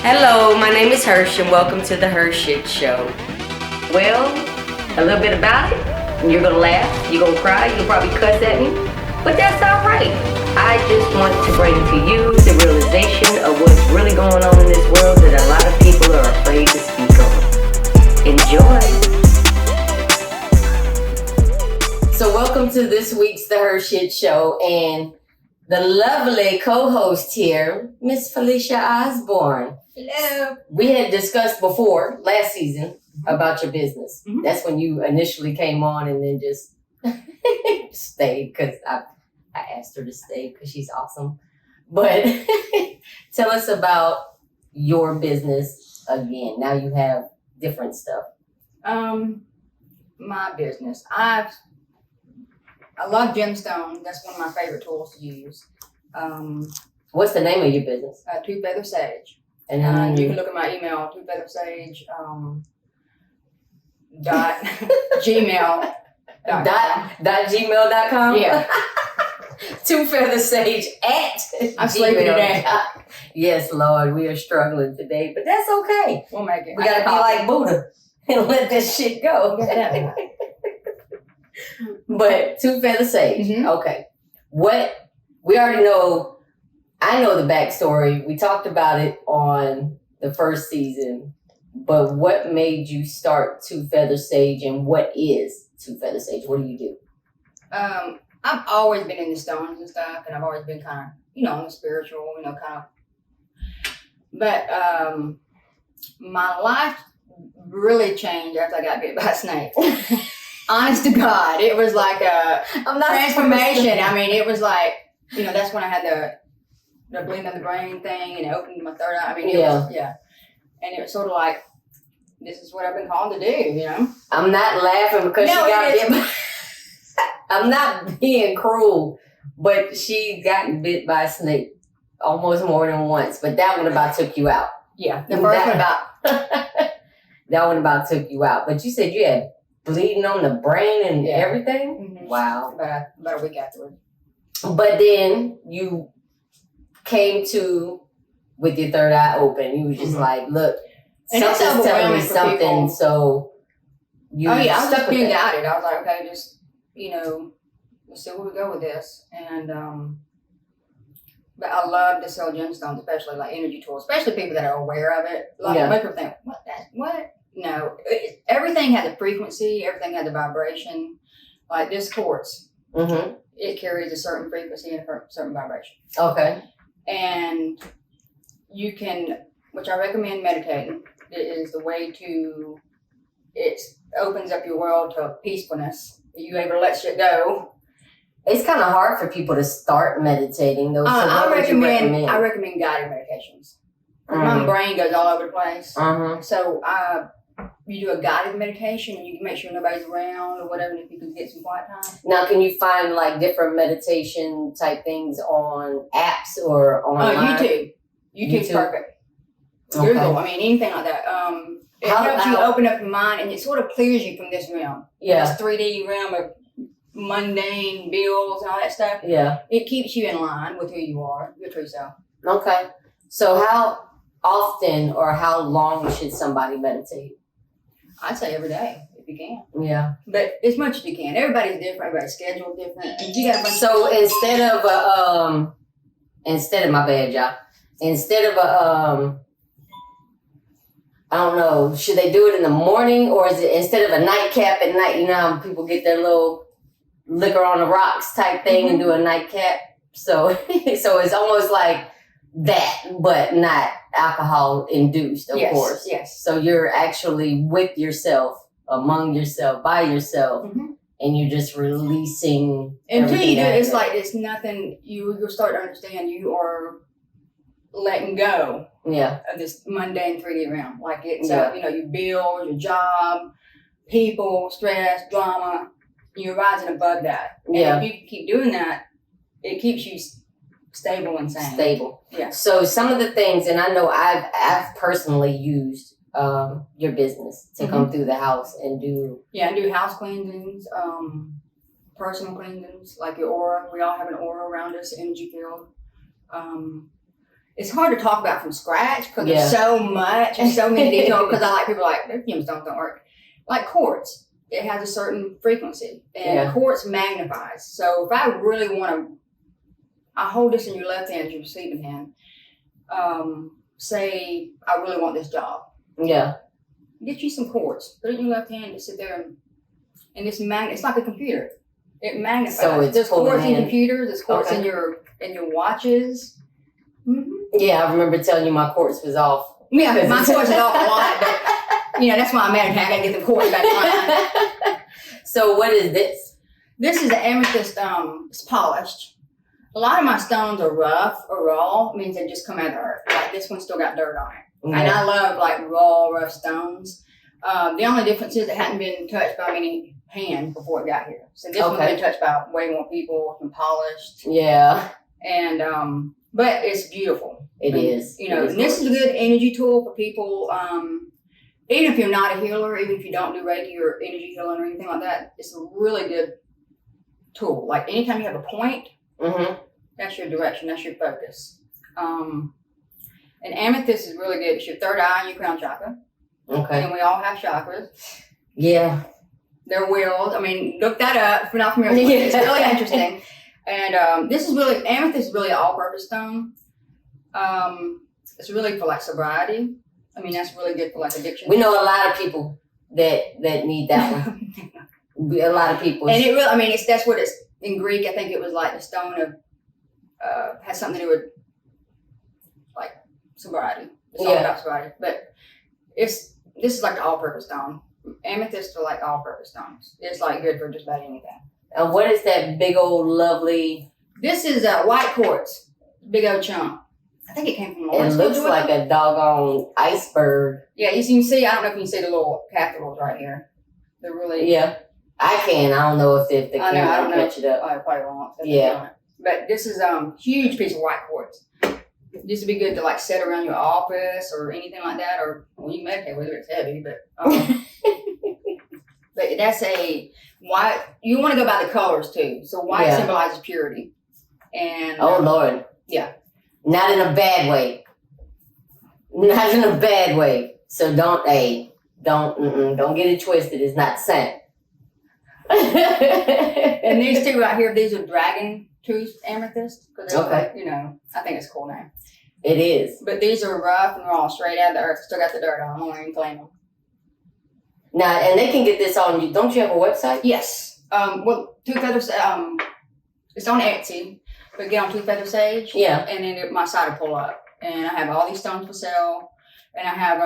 Hello, my name is Hersh and welcome to the HERshyt Show. Well, a little bit about it. You're gonna laugh, you're gonna cry, you'll probably cuss at me, but that's alright. I just want to bring to you the realization of what's really going on in this world that a lot of people are afraid to speak on. Enjoy. So welcome to this week's The HERshyt Show, and the lovely co-host here, Miss Felicia Osborne. Hello. We had discussed before, last season, about your business. Mm-hmm. That's when you initially came on and then just stayed, because I asked her to stay because she's awesome. But tell us about your business again. Now you have different stuff. My business. I love gemstones. That's one of my favorite tools to use. What's the name of your business? Two Feather Sage. And you can look at my email, twofeathersage, dot gmail. Dot gmail.com? Yeah. twofeathersage at I'm sleeping today. Yes, Lord, we are struggling today, but that's okay. We'll make it. We gotta be like Buddha and let this shit go. But Two Feather Sage. Mm-hmm. Okay. What we already know. I know the backstory. We talked about it on the first season, but what made you start Two Feather Sage, and what is Two Feather Sage? What do you do? I've always been into stones and stuff, and I've always been kind of, on the spiritual, kind of. But my life really changed after I got bit by a snake. Honest to God, it was like a transformation. I mean, it was like, that's when I had the bleeding of the brain thing, and it opened my third eye. I mean, it was. And it was sort of like, this is what I've been called to do, I'm not laughing because she got bit by... I'm not being cruel, but she got bit by a snake almost more than once. But that one about took you out. Yeah, the first one about... That one about took you out. But you said you had bleeding on the brain and everything? Mm-hmm. Wow. About a week afterwards. But then you came to with your third eye open. You was just like, look, and something's telling me something. People. So you I was just being guided. I was like, okay, just, let's see where we go with this. And but I love to sell gemstones, especially like energy tools, especially people that are aware of it. Like most people think, what? No, everything has a frequency. Everything has a vibration. Like this quartz, it carries a certain frequency and a certain vibration. Okay. And you can, which I recommend meditating. It is the way to, it opens up your world to peacefulness. You're able to let shit go. It's kind of hard for people to start meditating though. So I recommend guided meditations. My brain goes all over the place. So you do a guided meditation, and you can make sure nobody's around or whatever, if you can get some quiet time. Now, can you find like different meditation type things on apps or online? YouTube. YouTube's perfect. Okay. Google, anything like that. It helps you open up your mind, and it sort of clears you from this realm. Yeah. This 3D realm of mundane bills and all that stuff. Yeah. It keeps you in line with who you are, your true self. Okay. So how often or how long should somebody meditate? I'd say every day if you can. Yeah. But as much as you can. Everybody's different. Everybody's scheduled different. And you got so instead of my bad, y'all. Instead of I don't know, should they do it in the morning, or is it instead of a nightcap at night? You know how people get their little liquor on the rocks type thing and do a nightcap? So it's almost like that, but not alcohol induced, of course. Yes. So you're actually with yourself, among yourself, by yourself, and you're just releasing. Until you do it, it's like it's nothing. You'll start to understand you are letting go. Yeah. Of this mundane 3D realm, like it's your bills, your job, people, stress, drama. You're rising above that. And if you keep doing that, it keeps you stable and sane. Stable. Yeah. So some of the things, and I know I've personally used your business to come through the house and do. Yeah, and do house cleansings, personal cleansings, like your aura. We all have an aura around us, energy field. it's hard to talk about from scratch because there's so much and so many details. Because I like people like their gemstones don't work. Like quartz, it has a certain frequency, and quartz magnifies. So if I really want to, I hold this in your left hand, your receiving hand. Say I really want this job. Yeah. Get you some quartz. Put it in your left hand and sit there and this it's like a computer. It magnifies. So it's there's quartz in computers. There's quartz in your watches. Mm-hmm. Yeah, I remember telling you my quartz was off. Yeah, my quartz is off a lot, but that's why I'm mad at I gotta get the quartz back on. So what is this? This is the amethyst. It's polished. A lot of my stones are rough or raw. It means they just come out of the earth. Like this one still got dirt on it. Yeah. And I love like raw, rough stones. The only difference is it hadn't been touched by many hands before it got here. So this one's been touched by way more people and polished. Yeah. And but it's beautiful. It is. And this is a good energy tool for people. Even if you're not a healer, even if you don't do Reiki or energy healing or anything like that, it's a really good tool. Like anytime you have a point, that's your direction, that's your focus. And amethyst is really good. It's your third eye and your crown chakra. Okay. And we all have chakras. Yeah. They're wheels. I mean, look that up if you're not familiar with it. It's really interesting. And amethyst is really an all-purpose stone. It's really for like sobriety. I mean, that's really good for like addiction. We know a lot of people that need that one. A lot of people. And it really, I mean, that's what it's in Greek. I think it was like the stone of has something to do with like sobriety. It's all about sobriety. But this is like the all-purpose stone. Amethysts are like all-purpose stones. It's like good for just about anything. And what is that big old lovely? This is white quartz. Big old chunk. I think it came from It looks like a doggone iceberg. Yeah, you can see. I don't know if you can see the little capitals right here. They're really. Yeah, I can. I don't know if the camera will catch it up. I probably won't. Yeah. But this is a huge piece of white quartz. This would be good to like set around your office or anything like that, or you meditate with it. It's heavy, but but that's a white. You want to go by the colors too. So white symbolizes purity, and oh Lord, not in a bad way. Not in a bad way. So don't get it twisted. It's not scent. And these two right here, these are dragon tooth amethyst. Okay. I think it's a cool name. It is. But these are rough and raw, straight out of the earth. Still got the dirt on them. I won't even claim them. Now, and they can get this on you. Don't you have a website? Yes. Well, Two Feathers, it's on Etsy. But get on Two Feather Sage. Yeah. And then my site will pull up. And I have all these stones for sale. And I have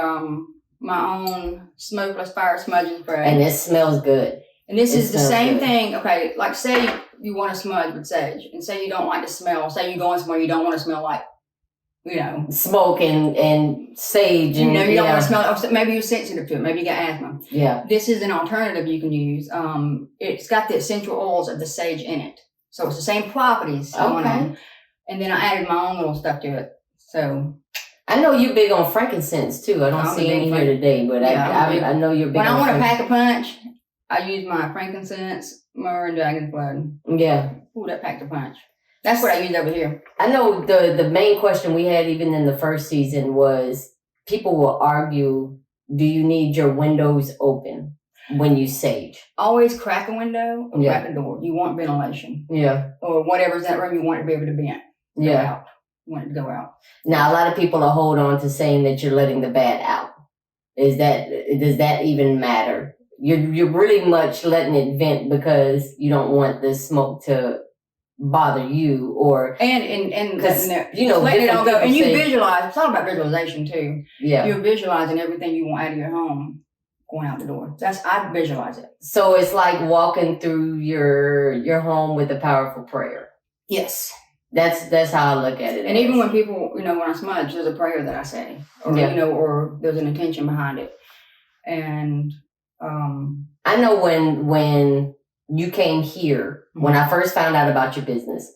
my own smokeless fire smudging spray. And it smells good. And this is the same thing. Okay, like say you want to smudge with sage, and say you don't like the smell. Say you're going somewhere you don't want to smell like, smoke and sage. And, you don't want to smell it. Maybe you're sensitive to it. Maybe you got asthma. Yeah. This is an alternative you can use. It's got the essential oils of the sage in it. So it's the same properties going on. And then I added my own little stuff to it. So I know you're big on frankincense too. I don't see any here today, but I know you're big on when I want to pack a punch, I use my frankincense, myrrh, and dragon's blood. Yeah. Ooh, that packed a punch. That's what I use over here. I know the main question we had even in the first season was people will argue, do you need your windows open when you sage? Always crack a window or crack a door. You want ventilation. Yeah. Or whatever's in that room, you want it to be able to vent. Go out. You want it to go out. Now, a lot of people will hold on to saying that you're letting the bad out. Does that even matter? You're really much letting it vent because you don't want the smoke to bother you, or and letting it all go. And you visualize. It's all about visualization too. Yeah, you're visualizing everything you want out of your home going out the door. I visualize it. So it's like walking through your home with a powerful prayer. Yes, that's how I look at it. And even when people, when I smudge, there's a prayer that I say, or or there's an intention behind it, and. I know when you came here, when I first found out about your business,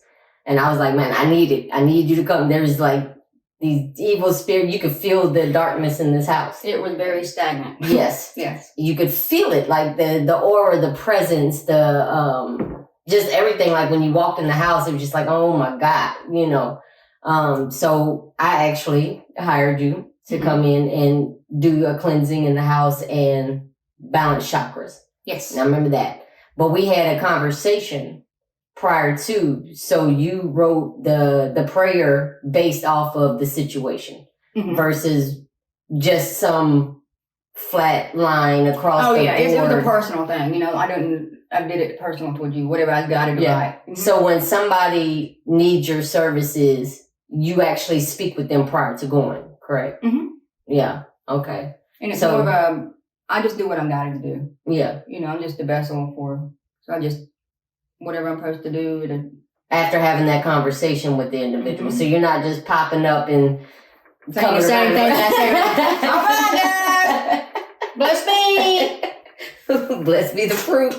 and I was like, man, I need you to come. There's like these evil spirits. You could feel the darkness in this house. It was very stagnant. Yes. Yes. You could feel it, like the aura, the presence, the just everything. Like when you walked in the house, it was just like, oh my God, So I actually hired you to come in and do a cleansing in the house and balance chakras. Yes. And I remember that. But we had a conversation prior to, so you wrote the prayer based off of the situation versus just some flat line across the board. It was a personal thing. I did it personal towards you, whatever I got it right. So when somebody needs your services, you actually speak with them prior to going, correct? Yeah. Okay. And it's more of I just do what I'm guided to do. Yeah. I'm just the vessel so I just, whatever I'm supposed to do. After having that conversation with the individual. So you're not just popping up and saying the same thing that I say. Bless me. Bless me the fruit.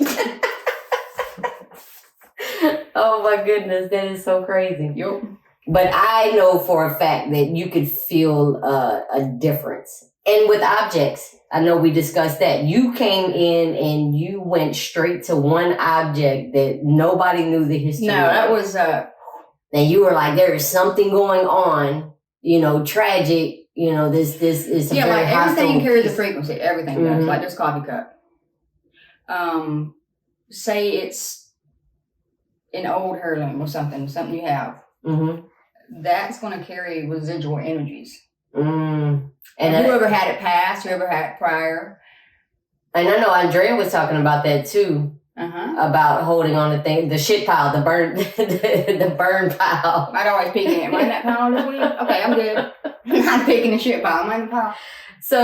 Oh my goodness, that is so crazy. Yep. But I know for a fact that you could feel a difference. And with objects, I know we discussed that. You came in and you went straight to one object that nobody knew the history of. No, that was... And you were like, there is something going on, tragic, this is a very everything carries piece. a frequency. Everything does. Like this coffee cup. Say it's an old heirloom or something you have. That's going to carry residual energies. And whoever had it past, whoever had it prior. And I know Andrea was talking about that too. About holding on to the shit pile, the burn, the burn pile. I'd always peek in it. Am I in that pile this week? Okay, I'm good. I'm picking the shit pile. Am I in the pile? So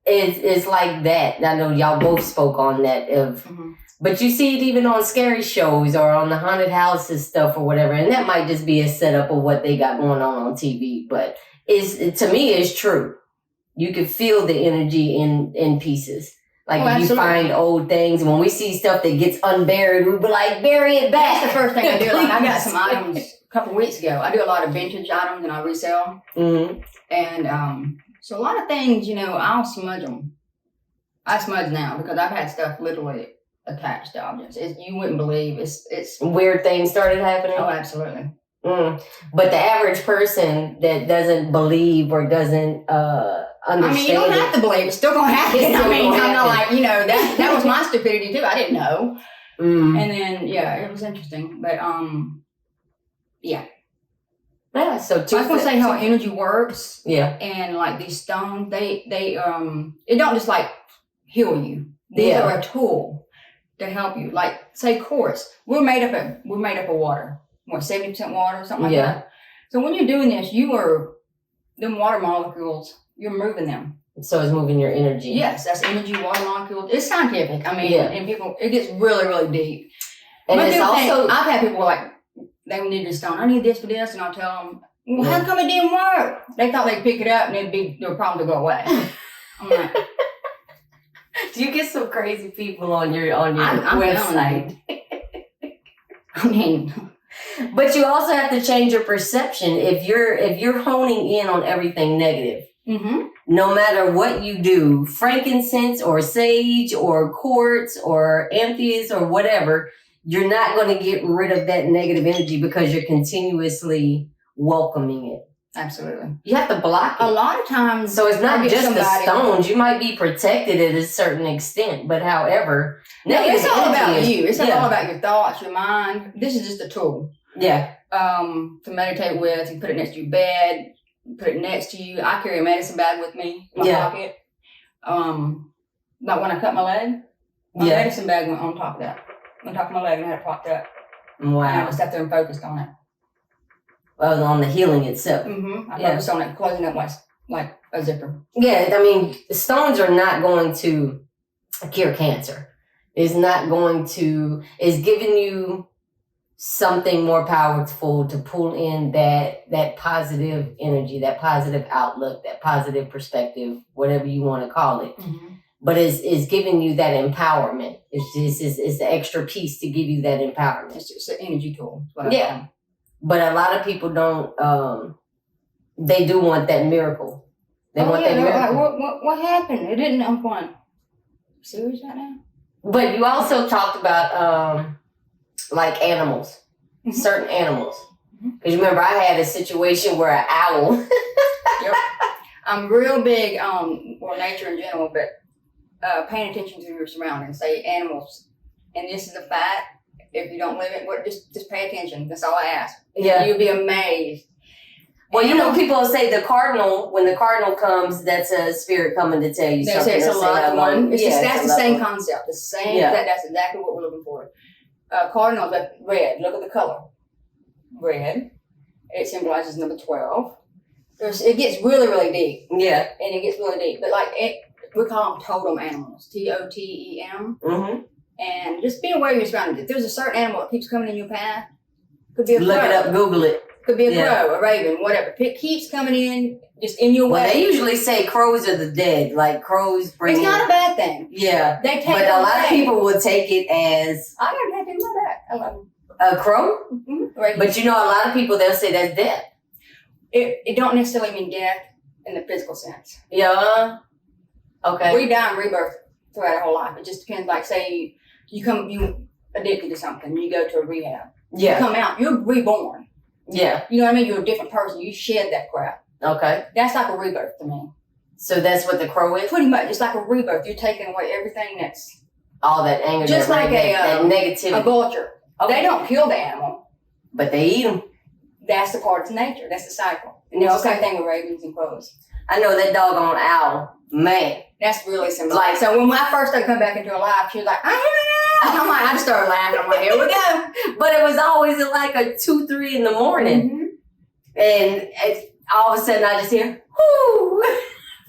it's like that. I know y'all both spoke on that but you see it even on scary shows or on the haunted houses stuff or whatever, and that might just be a setup of what they got going on TV. But to me, it's true. You can feel the energy in pieces. Like if you find old things, when we see stuff that gets unburied, we be like, bury it back. That's the first thing I do. Like I got some items a couple of weeks ago. I do a lot of vintage items and I resell. And so a lot of things, I'll smudge them. I smudge now because I've had stuff literally attached to objects. You wouldn't believe it's weird things started happening. Oh, absolutely. But the average person that doesn't believe or doesn't understand, you don't have to believe. It's still gonna happen. I'm not like that was my stupidity too. I didn't know. And then it was interesting. But yeah. So I was gonna say how energy works. Yeah. And like these stones, they it don't just like heal you. These are a tool to help you. Like say quartz, we're made up of water. What, 70% water, something like that. So when you're doing this, them water molecules, you're moving them. So it's moving your energy. Yes, that's energy, water molecules. It's scientific. And people, it gets really, really deep. And it's also, I've had people like, they need this stone. I need this for this, and I'll tell them, well, how come it didn't work? They thought they'd pick it up and their problem would go away. I'm like, do you get some crazy people on your website? But you also have to change your perception. If you're honing in on everything negative, no matter what you do, frankincense or sage or quartz or amethyst or whatever, you're not going to get rid of that negative energy because you're continuously welcoming it. Absolutely. You have to block it. A lot of times. So it's not just the stones. You might be protected at a certain extent, but however, it's all about you. It's all about your thoughts, your mind. This is just a tool. Yeah. To meditate with. You put it next to your bed. You put it next to you. I carry a medicine bag with me in my pocket. Like when I cut my leg, my medicine bag went on top of that. On top of my leg and I had it propped up. Wow. And I just sat there and focused on it. Well, on the healing itself. I focused on it, closing up like a zipper. Yeah, the stones are not going to cure cancer. It's not going to, it's giving you something more powerful to pull in that positive energy, that positive outlook, that positive perspective, whatever you want to call it. But it's giving you that empowerment. It's the extra piece to give you that empowerment. It's an energy tool. Yeah. But a lot of people don't, they do want that miracle. They want that miracle. Like, what happened? It didn't, I'm going, serious right now? But you also talked about, like animals, certain animals. Because remember, I had a situation where an owl. Yep. I'm real big on nature in general, but paying attention to your surroundings, say animals, and this is a fact. If you don't live it, just pay attention. That's all I ask. Yeah. You'll be amazed. Well, you know, people say when the cardinal comes, that's a spirit coming to tell you They something. say it's a loved one. That's the same one. concept. The same. Yeah. That's exactly what we're looking for. Cardinals, like red. Look at the color. Red. It symbolizes number 12. It gets really, really deep. Yeah. And it gets really deep. But we call them totem animals. TOTEM. Mm-hmm. And just be aware of your surroundings. If there's a certain animal that keeps coming in your path, could be a Look crow. it up, Google it. Could be a crow, a raven, whatever. It keeps coming in, just in your way. Well, they usually say crows are the dead. Like crows bring. It's not a bad thing. Yeah. They take But it a lot of away. people will take it as I don't have to do my back. I love them. a crow. Right. But you know, a lot of people, they'll say that's death. It don't necessarily mean death in the physical sense. Yeah. Okay. We die and rebirth throughout our whole life. It just depends. Like, say you addicted to something, you go to a rehab. Yeah. You come out, you're reborn. Yeah. You know what I mean? You're a different person. You shed that crap. Okay. That's like a rebirth to me. So that's what the crow is? Pretty much. It's like a rebirth. You're taking away everything that's All that anger, just that like that a negativity. vulture. Okay. They don't kill the animal. But they eat them. That's the part of nature. That's the cycle. And it's the same thing with ravens and crows. I know that doggone owl, man. That's really similar. Like, so when I first started coming back into her life, she was like, I I'm like, I just started laughing. I'm like, here we go. But it was always at like a 2, 3 in the morning. Mm-hmm. And all of a sudden I just hear, whoo.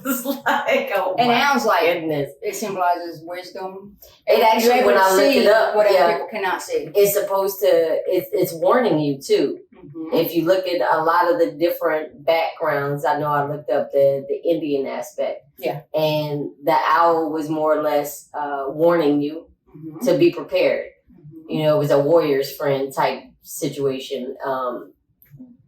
It's like, oh and my owls, like, goodness. it symbolizes wisdom. It actually, You're when able I to looked see it up, whatever people cannot see. it's supposed to, it's warning you too. Mm-hmm. If you look at a lot of the different backgrounds, I know I looked up the Indian aspect. Yeah. And the owl was more or less warning you Mm-hmm. to be prepared. Mm-hmm. You know, it was a warrior's friend type situation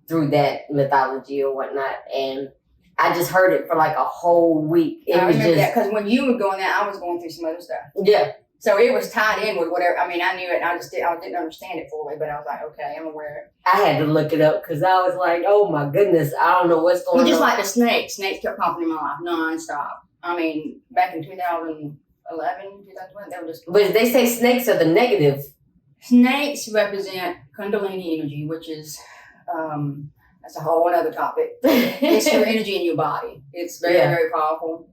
through that mythology or whatnot. And I just heard it for like a whole week. It I was remember just, that because when you were going there, I was going through some other stuff. yeah. So it was tied in with whatever. I mean, I knew it. I didn't understand it fully, but I was like, okay, I'm aware. I had to look it up because I was like, oh my goodness, I don't know what's going on. Just like the snakes. Snakes kept popping in my life nonstop. I mean, back in 2011, 2012, they were just. But they say snakes are the negative. Snakes represent Kundalini energy, which is, that's a whole other topic. It's your energy in your body. It's very, very powerful.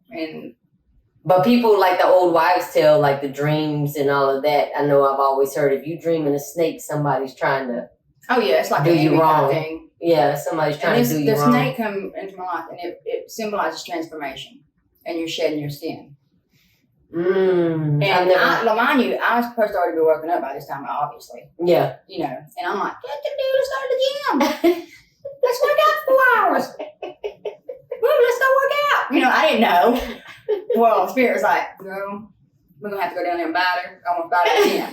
But people, like the old wives' tale, like the dreams and all of that. I know I've always heard if you dream in a snake, somebody's trying to. Oh yeah, it's like do you wrong thing. Yeah, somebody's trying to do you wrong. The snake come into my life, and it symbolizes transformation, and you're shedding your skin. And mind you, I was supposed to already be working up by this time, obviously. Yeah. You know, and I'm like, get the dude to start the gym. Let's work out 4 hours. Well, let's go work out. You know, I didn't know. Well, the spirit was like, girl, we're going to have to go down there and bite her. I want to bite her again.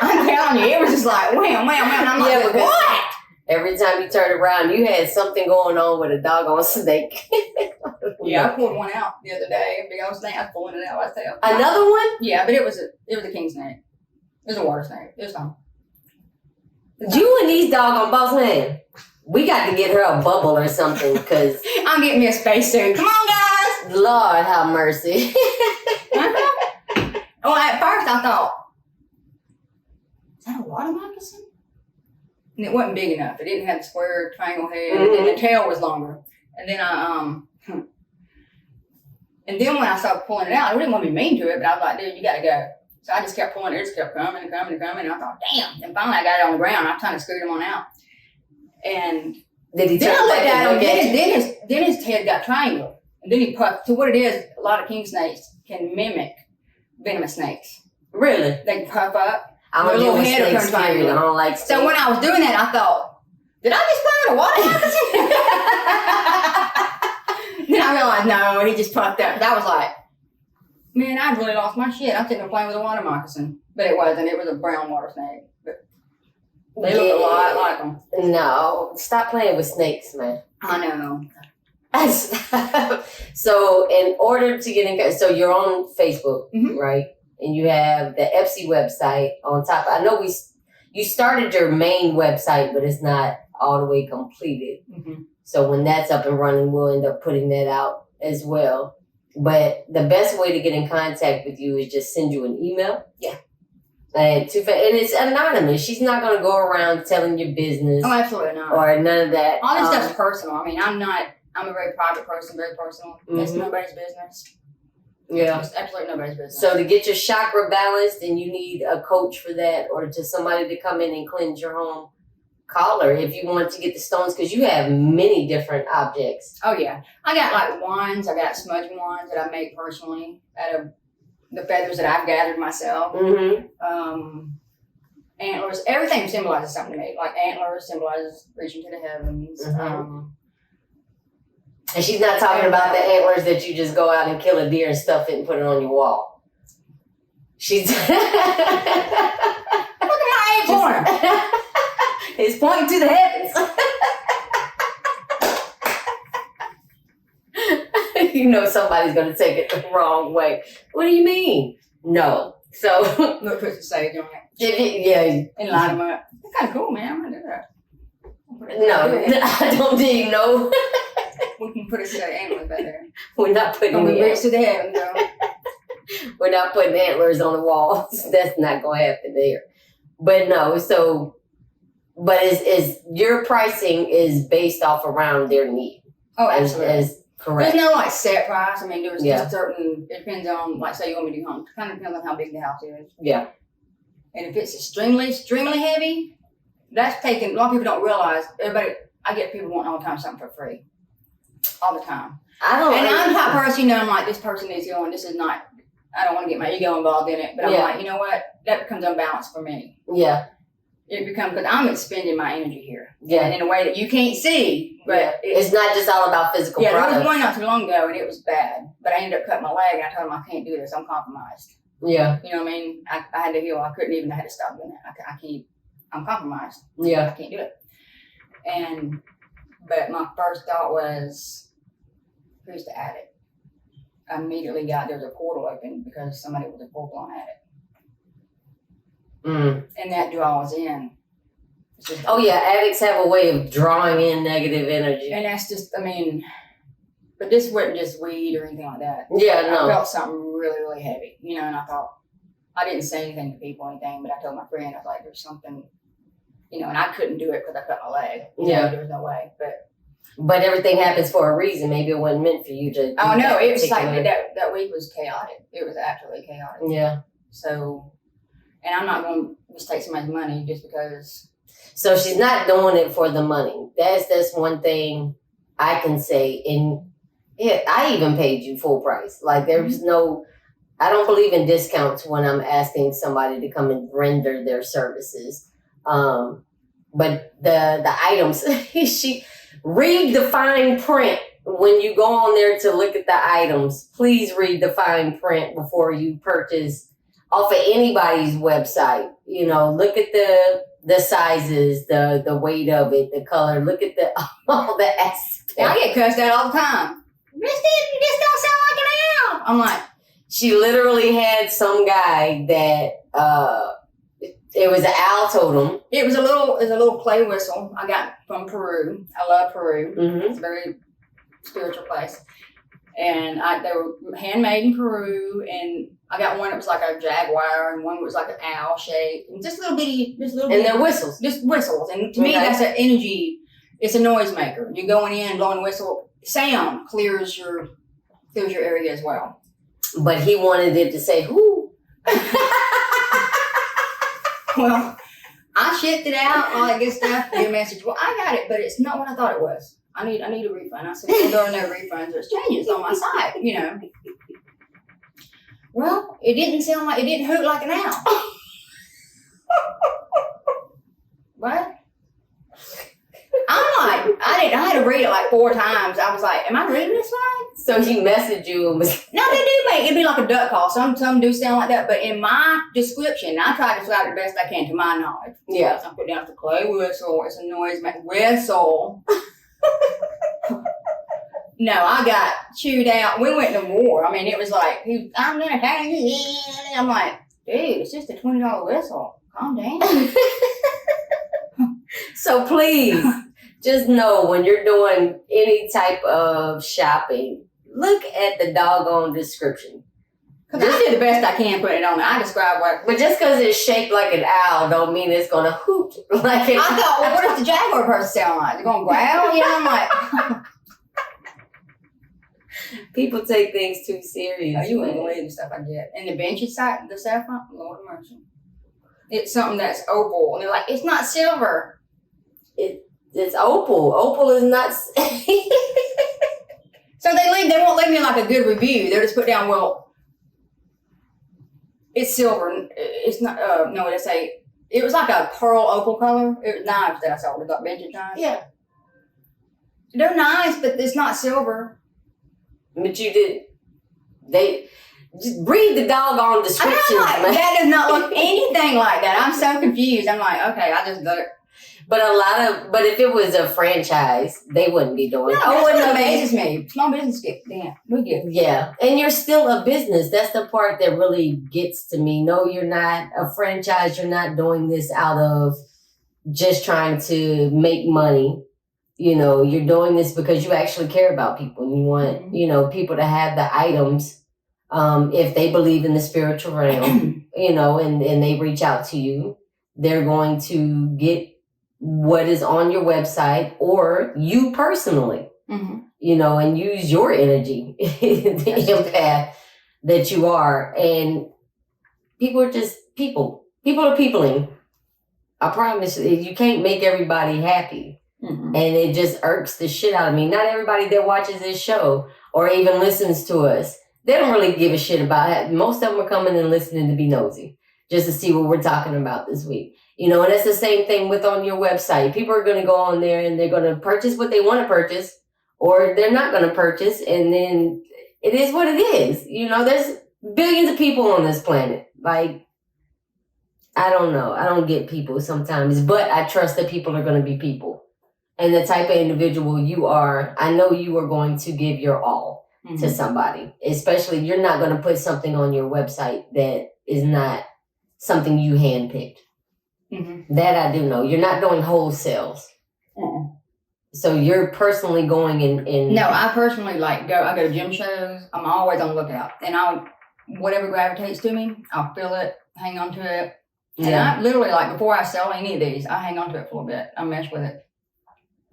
I'm telling you, it was just like, wham, wham, wham. And I'm like, what? Every time you turned around, you had something going on with a doggone snake. Yeah, I pulled one out the other day. A big old snake. I was pulling it out myself. Another one? Yeah, but it was a king snake. It was a water snake. It was fine. You and these doggone boss man. We got to get her a bubble or something, because I'm getting me a spacesuit. Come on, guys! Lord have mercy. Well, at first I thought, is that a water moccasin? And it wasn't big enough. It didn't have the square triangle head, and the tail was longer. And then and then when I started pulling it out, I didn't want to be mean to it, but I was like, dude, you got to go. So I just kept pulling it. It just kept coming and coming and coming. And I thought, damn. And finally I got it on the ground. I kind of screwed him on out. And Did he then turn I looked back at and him. look at you? Then his head got triangle. And then he puffed. So what it is, a lot of king snakes can mimic venomous snakes. Really? They can puff up. I don't Their do little head will snakes, turn period. I triangle. don't like snakes. So when I was doing that, I thought, did I just play with a water moccasin? Then I realized, no, he just puffed up. I was like, man, I really lost my shit. I'm sitting there playing with a water moccasin. But it wasn't. It was a brown water snake. But they look a lot like them. No. Stop playing with snakes, man. I know. So in order to get in, so you're on Facebook, right? And you have the Etsy website on top. I know you started your main website, but it's not all the way completed. Mm-hmm. So when that's up and running, we'll end up putting that out as well. But the best way to get in contact with you is just send you an email. Yeah. And it's anonymous. She's not going to go around telling your business. Oh, absolutely not. Or none of that. All this stuff's personal. I mean, I'm a very private person, very personal. It's nobody's business. Yeah. It's absolutely nobody's business. So to get your chakra balanced, then you need a coach for that, or just somebody to come in and cleanse your home. Call her if you want to get the stones, because you have many different objects. Oh, yeah. I got like wands. I got smudging wands that I make personally out of the feathers that I've gathered myself. Mm-hmm. Antlers. Everything symbolizes something to me. Like antlers symbolizes reaching to the heavens. Mm-hmm. And she's not talking about the antlers that you just go out and kill a deer and stuff it and put it on your wall. She's Look at my acorn. It's pointing to the heavens. You know somebody's going to take it the wrong way. What do you mean? No. So Look, put the sage on it. Yeah. And light them up. It's kind of cool, man. I'm going to do that. No, I don't even know. We can put a set of antlers back there. We're not putting And we reach to the heavens, though. We're not putting antlers on the walls. That's not going to happen there. But no, but is your pricing is based off around their need. Oh, absolutely. As correct. There's no like set price. I mean, there's Yeah. just certain. It depends on, like, say you want me to do home. It kind of depends on how big the house is. Yeah. And if it's extremely heavy, that's taken. A lot of people don't realize. I get people wanting all the time something for free, all the time. I'm the type of person, I'm like, this person is going. This is not. I don't want to get my ego involved in it, but I'm like, you know what? That becomes unbalanced for me. Yeah. It becomes, because I'm expending my energy here. Yeah. And in a way that you can't see. But it's not just all about physical Yeah, products. there was one not too long ago, and it was bad. But I ended up cutting my leg, and I told him I can't do this. I'm compromised. Yeah. You know what I mean? I had to heal. I had to stop doing that. I can't. I'm compromised. Yeah. I can't do it. But my first thought was, who's the addict? I immediately got, there's a portal open because somebody was a full-blown addict. And that draws in. Oh yeah, addicts have a way of drawing in negative energy. And that's just, I mean, but this wasn't just weed or anything like that. Yeah, no. I felt something really, really heavy, and I thought, I didn't say anything to people or anything, but I told my friend, I was like, there's something, and I couldn't do it because I cut my leg. There was no way, But everything happens for a reason. Maybe it wasn't meant for you to. Oh no, it was like that week was chaotic. It was absolutely chaotic. Yeah. So, and I'm not going to just take somebody's money just because. So she's not doing it for the money. That's one thing I can say. And yeah, I even paid you full price. Like there's no, I don't believe in discounts when I'm asking somebody to come and render their services. But the items, read the fine print when you go on there to look at the items. Please read the fine print before you purchase off of anybody's website. Look at the sizes, the weight of it, the color. Look at all the aspects. I get cussed out all the time. This don't sound like an owl. I'm like, she literally had some guy that it was an owl totem. It was a little clay whistle I got from Peru. I love Peru. Mm-hmm. It's a very spiritual place. And they were handmade in Peru, and I got one that was like a jaguar, and one was like an owl shape, and just little bitty. And they're whistles. Just whistles, and to me that's an energy. It's a noise maker. You're going in, blowing a whistle. Sound clears your area as well. But he wanted it to say who. Well, I shipped it out, all that good stuff. Get a message. Well, I got it, but it's not what I thought it was. I need a refund. I said, well, there are no refunds or exchanges on my site, Well, it didn't hoot like an owl. What? I'm like, I had to read it like 4 times. I was like, am I reading this right? So he messaged you and was. No, they do it'd be like a duck call. Some do sound like that, but in my description, I try to describe it the best I can to my knowledge. Yeah. So I put down the clay whistle. It's a noise maker whistle. No, I got chewed out. We went to war. I mean, it was like, I'm going to tell you. I'm like, dude, it's just a $20 whistle. calm down. So please, just know when you're doing any type of shopping, look at the doggone description. Because I do the best I can put it on. I describe what... But just because it's shaped like an owl don't mean it's going to hoot like an I thought, well, what if the jaguar person sound like? They're going to growl? You know, I'm like... People take things too serious. Oh, you wouldn't believe the stuff I get. And the benches side, the saffron, Lord of mercy. It's something that's opal. And they're like, it's not silver. It's opal. Opal is not... So they won't leave me like a good review. They'll just put down, well... It's silver. It's not, no, they say, it was like a pearl opal color. It was knives that I saw. They got vintage knives. Yeah. They're nice, but it's not silver. But you did, they, just read the doggone descriptions, Like, man. that does not look anything like that. I'm so confused. I'm like, okay, I just look. But if it was a franchise, they wouldn't be doing it. No, that's what amazes me. Small business get, damn, we get. Yeah, and you're still a business. That's the part that really gets to me. No, you're not a franchise. You're not doing this out of just trying to make money. You know, you're doing this because you actually care about people. You want, you know, people to have the items if they believe in the spiritual realm, you know, and they reach out to you. They're going to get what is on your website or you personally, you know, and use your energy, the empath that you are. And people are just people. People are peopling. I promise you can't make everybody happy. And it just irks the shit out of me. Not everybody that watches this show or even listens to us, they don't really give a shit about it. Most of them are coming and listening to be nosy, just to see what we're talking about this week. You know, and that's the same thing with on your website. People are going to go on there and they're going to purchase what they want to purchase, or they're not going to purchase. And then it is what it is. You know, there's billions of people on this planet. Like, I don't know. I don't get people sometimes, but I trust that people are going to be people. And the type of individual you are, I know you are going to give your all to somebody. Especially, you're not going to put something on your website that is not something you handpicked. That I do know. You're not doing wholesales. So you're personally going in. No, I personally I go to gym shows. I'm always on the lookout. And whatever gravitates to me, I'll feel it, hang on to it. And I literally, before I sell any of these, I hang on to it for a bit. I mess with it.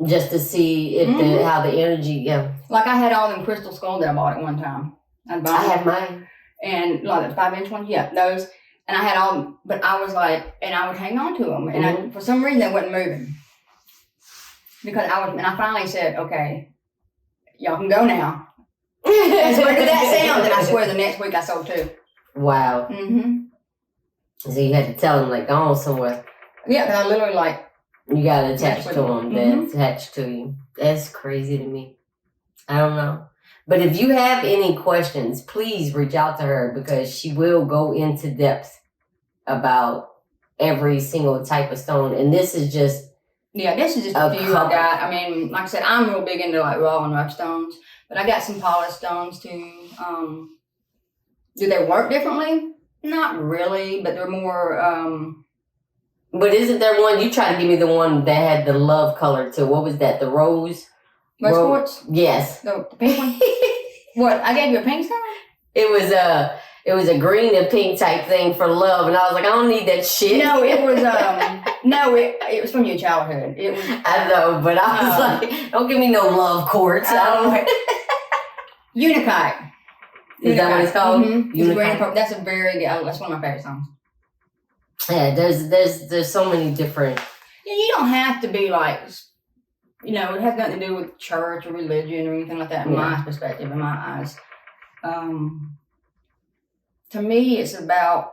Just to see if how the energy, Like I had all them crystal skulls that I bought at one time. I have mine. And like the 5-inch ones, those. And I had all, but I was and I would hang on to them. And for some reason, they wasn't moving. Because I finally said, okay, y'all can go now. And so I did that sound, and I swear the next week I sold 2. Wow. So you had to tell them, go on somewhere. Yeah, because I literally you got to attach to them. They're attached to you. That's crazy to me. I don't know. But if you have any questions, please reach out to her because she will go into depth about every single type of stone. And this is just this is just a few I got. I mean, like I said, I'm real big into raw and rough stones, but I got some polished stones too. Do they work differently? Not really, but they're more. But isn't there one you tried to give me the one that had the love color too? What was that? The rose. Rose quartz? Yes. The pink one? What? I gave you a pink stone? It was a green and pink type thing for love, and I was like, I don't need that shit. No, it was it was from your childhood. It was. I know, but I was like, don't give me no love quartz. I don't know. Unikite. Is that what it's called? Unikite. That's that's one of my favorite songs. Yeah, there's so many different. Yeah, you don't have to be it has nothing to do with church or religion or anything like that. In my perspective, in my eyes, to me, it's about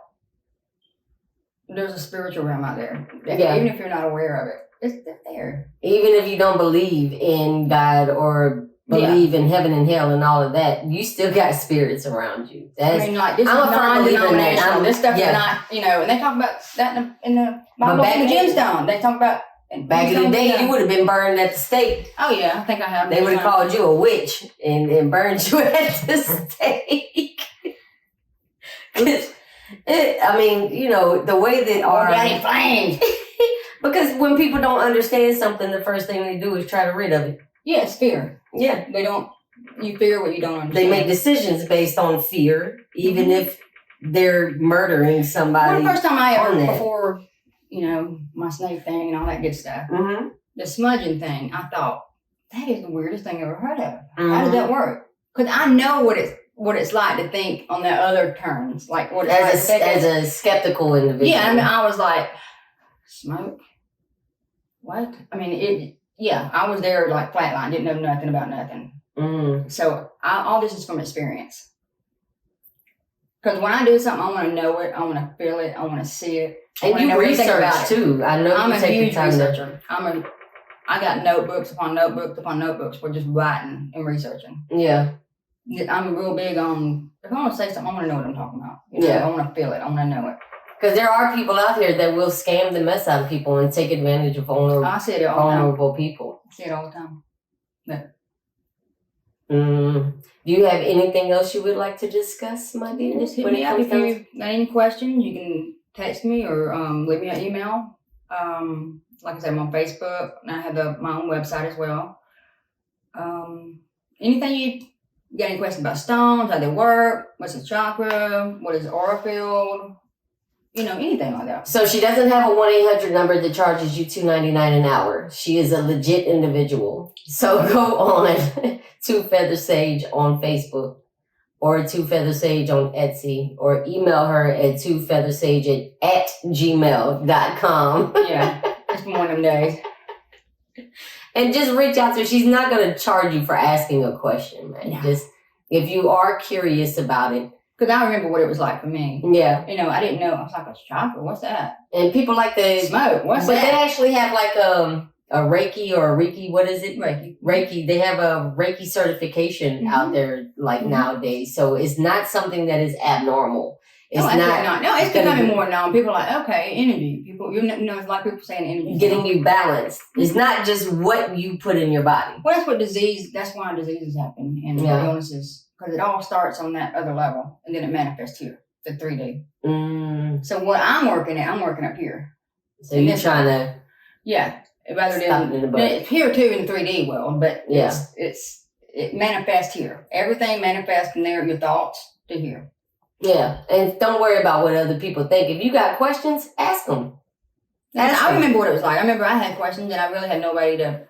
there's a spiritual realm out there. Even if you're not aware of it, it's there. Even if you don't believe in God or believe in heaven and hell and all of that, you still got spirits around you. This is non-denominational. This stuff is not, and they talk about that in the Bible, in the gemstone. They talk about back in the day, you would have been burned at the stake. Oh yeah, I think I have. They would have called you a witch and burned you at the stake. I mean, you know, the way that Daddy flames. because when people don't understand something, the first thing they do is try to rid of it. Yeah, it's fear. Yeah. You fear what you don't understand. They make decisions based on fear, even if they're murdering somebody. Well, the first time I ever, before, you know, my snake thing and all that good stuff, the smudging thing, I thought, that is the weirdest thing I've ever heard of. How does that work? Because I know what it's like to think on the other terms, like what it's as a skeptical individual. Yeah, I mean, I was like, smoke? What? I mean, I was there like flatline, didn't know nothing about nothing. So all this is from experience. Because when I do something, I want to know it, I want to feel it, I want to see it. And you research too. I know I'm you a take huge the time researcher. I got notebooks upon notebooks upon notebooks for just writing and researching. Yeah. I'm real big on, if I want to say something, I want to know what I'm talking about. You know, I want to feel it, I want to know it. Because there are people out here that will scam the mess out of people and take advantage of vulnerable people. I see it all the time. Yeah. Do you have anything else you would like to discuss, my dear? Just hit me up if you got any questions. You can text me or leave me an email. Like I said, I'm on Facebook and I have my own website as well. Anything you got any questions about stones, how they work, what's a chakra, what is aura field, you know, anything like that. So she doesn't have a 1-800 number that charges you $2.99 an hour. She is a legit individual. So go on to Feather Sage on Facebook or to Feather Sage on Etsy or email her at tofeathersage@gmail.com. Yeah, it's been one of them days. And just reach out to her. She's not going to charge you for asking a question, man. No. Just if you are curious about it. Because I remember what it was like for me. Yeah. You know, I didn't know. I was like, a chakra? What's that? And people like the smoke. What's that? But they actually have like a Reiki or a Reiki. What is it? Reiki. They have a Reiki certification out there like nowadays. So it's not something that is abnormal. It's not. No, it's becoming more known. People are like, okay, energy. People, you know, it's like people saying energy. Getting you balanced. It's not just what you put in your body. Well, that's why diseases happen and illnesses. Because it all starts on that other level and then it manifests here, the 3D. So what I'm working up here. So you're trying to. Yeah. Rather than it's here too in the 3D world, but it manifests here. Everything manifests from there, your thoughts to here. Yeah, and don't worry about what other people think. If you got questions, ask them. I remember what it was like. I remember I had questions and I really had nobody to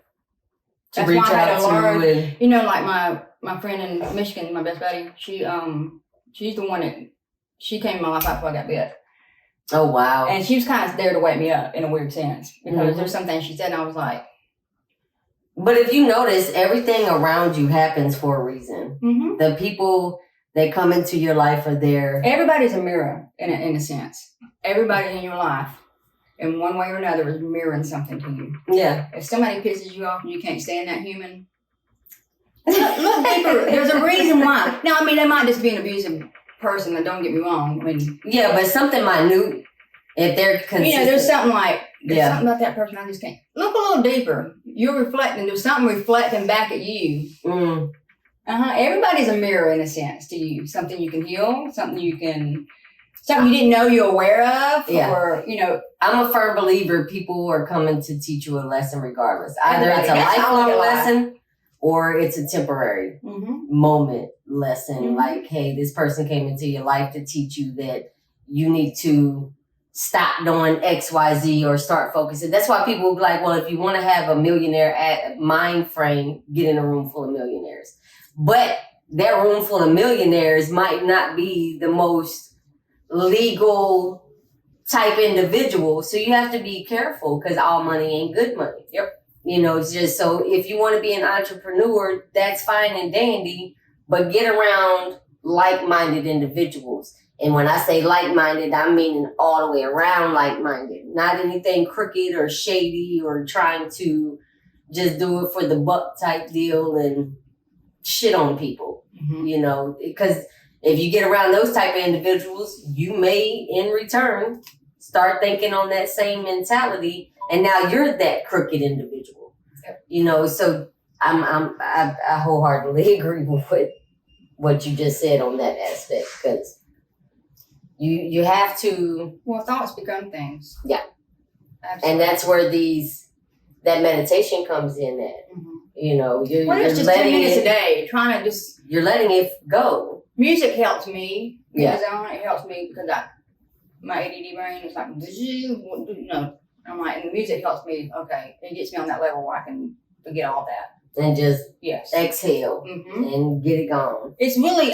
reach out to. Learn. You know, like my friend in Michigan, my best buddy, she's the one that, she came in my life before I got bit. Oh, wow. And she was kind of there to wake me up in a weird sense. Because there's some things she said and I was like. But if you notice, everything around you happens for a reason. The people that come into your life are there. Everybody's a mirror in a sense. Everybody in your life, in one way or another, is mirroring something to you. Yeah. If somebody pisses you off and you can't stand that human, look deeper. There's a reason why. Now, I mean, they might just be an abusive person, and don't get me wrong. I mean, yeah, but something minute, if they're consistent. You know, there's something something about that person I just can't. Look a little deeper. You're reflecting. There's something reflecting back at you. Everybody's a mirror in a sense to you. Something you can heal, something you didn't know you're aware of, or, you know. I'm a firm believer people are coming to teach you a lesson regardless. Either it's a lifelong lesson or it's a temporary moment lesson. Like, hey, this person came into your life to teach you that you need to stop doing X, Y, Z or start focusing. That's why people will be like, well, if you want to have a millionaire mind frame, get in a room full of millionaires. But that room full of millionaires might not be the most legal type individual. So you have to be careful because all money ain't good money. Yep. You know, it's just so if you want to be an entrepreneur, that's fine and dandy, but get around like-minded individuals. And when I say like-minded, I mean all the way around like-minded, not anything crooked or shady or trying to just do it for the buck type deal and shit on people, you know, because if you get around those type of individuals, you may in return start thinking on that same mentality. And now you're that crooked individual, you know, so I wholeheartedly agree with what you just said on that aspect, because You have to. Well, thoughts become things. Yeah. Absolutely. And that's where that meditation comes in at. Mm-hmm. You know, you're it's just 10 minutes a day, trying to just. You're letting it go. Music helps me. Yeah. It helps me because my ADD brain is like, you know, I'm like, and the music helps me. Okay, it gets me on that level where I can forget all that and just yes exhale and get it gone. It's really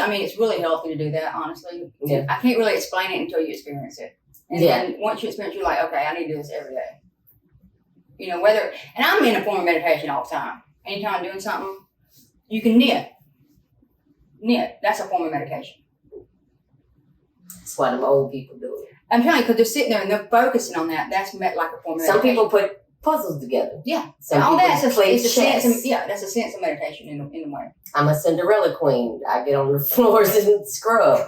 healthy to do that. Honestly, yeah. I can't really explain it until you experience it. And then once you experience, you're like, okay, I need to do this every day. You know, and I'm in a form of meditation all the time. Anytime I'm doing something, you can knit. That's a form of meditation. That's why them old people do it. I'm telling you, because they're sitting there and they're focusing on that. That's like a form of meditation. Some people put puzzles together. Yeah. Some all that's it's a sense of, that's a sense of meditation in a way. I'm a Cinderella queen. I get on the floors and scrub.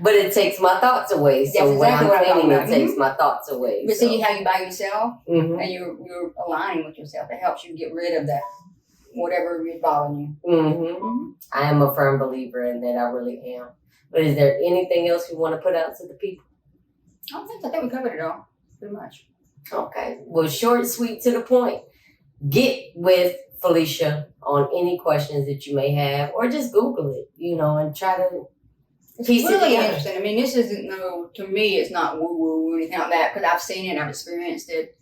But it takes my thoughts away. So that's exactly when I'm cleaning, it about. takes my thoughts away. But see how you by yourself and you're aligning with yourself. It helps you get rid of that whatever is bothering you. I am a firm believer in that. I really am. But is there anything else you want to put out to the people? I don't think so. I think we covered it all, pretty much. Okay. Well, short, sweet, to the point. Get with Felicia on any questions that you may have, or just Google it, you know, and try to piece it really together. interesting. I mean, this isn't to me, it's not woo-woo or anything like that, because I've seen it, I've experienced it.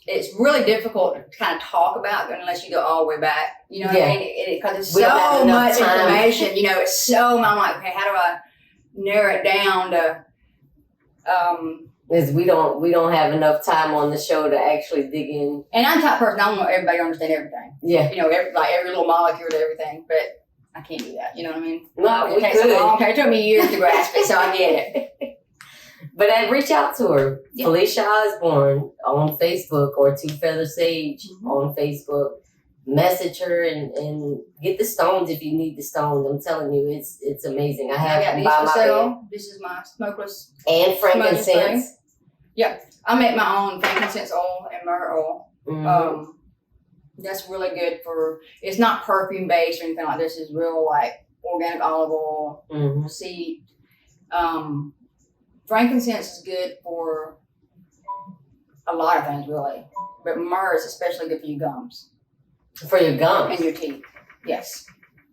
It's really difficult to kind of talk about unless you go all the way back. You know what I mean? Because it's so much information. You know, it's so. I'm like, okay, how do I narrow it down to? Because we don't have enough time on the show to actually dig in. And I'm the type of person, I want everybody to understand everything. Yeah. You know, every little molecule to everything, but I can't do that. You know what I mean? No, it takes a long time. It took me years to grasp it, so I get it. But reach out to her, Felicia Osborne on Facebook or Two Feather Sage on Facebook. Message her and get the stones if you need the stones. I'm telling you, it's amazing. I have them by my bed. This is my smokeless and frankincense. Yep, I make my own frankincense oil and myrrh oil. That's really good for. It's not perfume based or anything like this. It's real like organic olive oil, seed. Frankincense is good for a lot of things, really. But myrrh is especially good for your gums. For your gums? And your teeth, yes.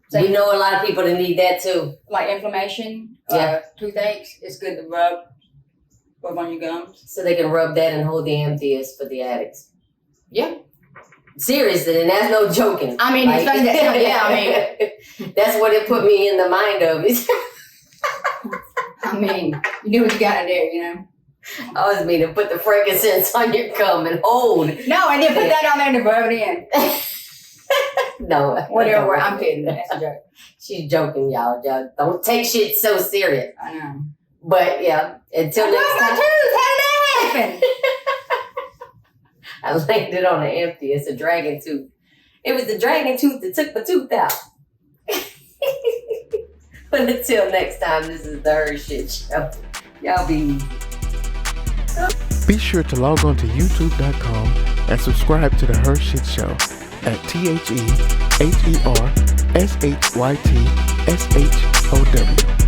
So we know a lot of people that need that too. Like inflammation, toothaches, it's good to rub on your gums. So they can rub that and hold the Amethyst for the addicts. Yeah. Seriously, and that's no joking. I mean, like, that's what it put me in the mind of. I mean, you do what you gotta do, you know. I was mean to put the frankincense on your gum and hold. No, I didn't put that on there to rub it in. No. Whatever, I'm kidding. That's a joke. She's joking, y'all. Don't take shit so serious. I know. But yeah, until next time. My tooth, how did that happen? I landed on an Amethyst, a dragon tooth. It was the dragon tooth that took my tooth out. But until next time, this is the HERshyt Show. Y'all be easy. Be sure to log on to youtube.com and subscribe to the HERshyt Show at TheHERshyt SHOW.